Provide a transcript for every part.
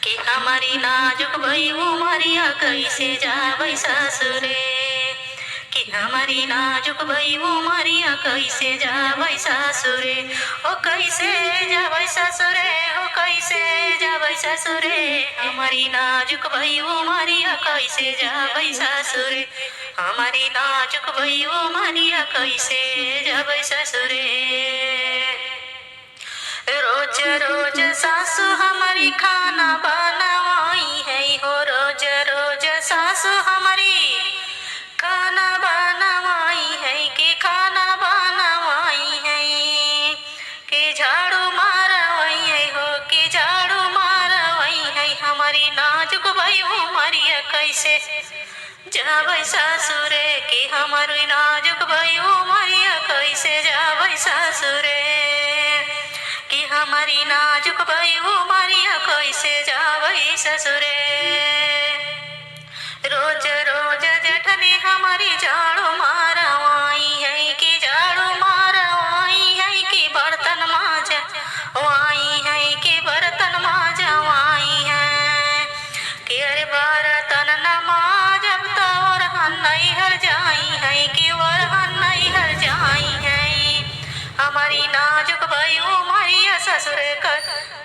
कि हमारी नाजुक भई उमरिया कैसे जाबै ससुरे। कि हमारी नाजुक भई उमरिया कैसे जाबै ससुरे। ओ कैसे जाबै ससुरे, ओ कैसे जाबै ससुरे। हमारी नाजुक भई उमरिया कैसे जाबै ससुरे। हमारी नाजुक भई उमरिया कैसे जाबै ससुरे। रोज रोज सासु हमारी खाना बनवाई है हो। रोज रोज सासु हमारी खाना बनवाई है कि खाना बनवाई है कि झाड़ू मारवाई है हो कि झाड़ू मारवाई है। हमारी नाजुक भई उमरिया कैसे जाबै ससुरे। कि हमारी नाजुक भई उमरिया कैसे जाबै ससुरे। कि हमारी नाजुक भई उमरिया कैसे जाबै ससुरे। रोज रोज जेठनी हमारी झाड़ू मारवाई है कि झाड़ू मारवाई है कि बर्तन मांजवाई है कि बर्तन मांजवाई है। कि अरे बर्तन न मांजब तो ओरहन नैहर जाई है कि ओरहन नैहर जाई है। हमारी नाजुक भई उमरिया ससुरे कर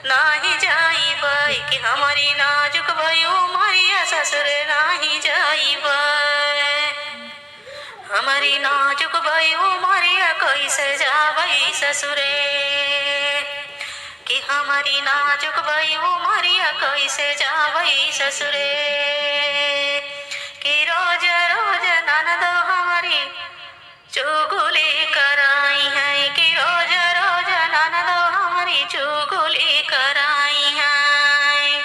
नाही जाइबै। कि हमारी नाजुक भई उमरिया ससुरे नाही जाइबै। हमारी नाजुक भई उमरिया कैसे जाबै ससुरे। कि हमारी नाजुक भई उमरिया कैसे जाबै ससुरे। कि रोज रोज ननद हमारी चुगली कराई है कि रोज रोज ननद हमारी चुगली कराई है।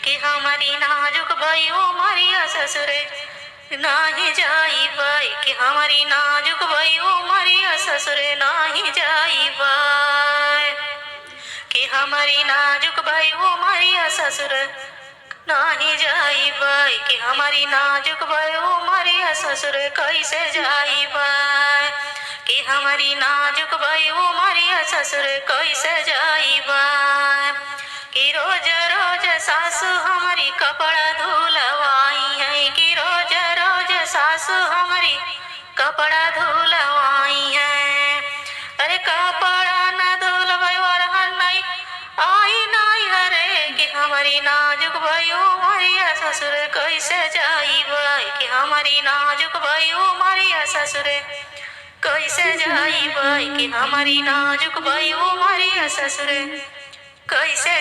कि हमारी नाजुक भई उमरिया ससुरे नाही जाइबै। कि हमारी नाजुक भई उमरिया ससुरे नाही जाइबै। कि हमारी नाजुक भई उमरिया ससुर नाही जाइबै। कि हमारी नाजुक भई उमरिया ससुर कैसे जाइबै। कि हमारी नाजुक भई उमरिया ससुर कैसे जाइबै। कि रोज रोज सासु हमारी कपड़ा धुलवाई है कि रोज रोज सासु हमारी कपड़ा धुलवाई है। अरे कपड़ा न धुलवाई ओरहन नहीं आई नहीं हरे। कि हमारी नाजुक भई उमरिया ससुर कैसे जाइबै। कि हमारी नाजुक भई उमरिया ससुर कैसे जाइबै। कि हमारी नाजुक भई उमरिया ससुर कैसे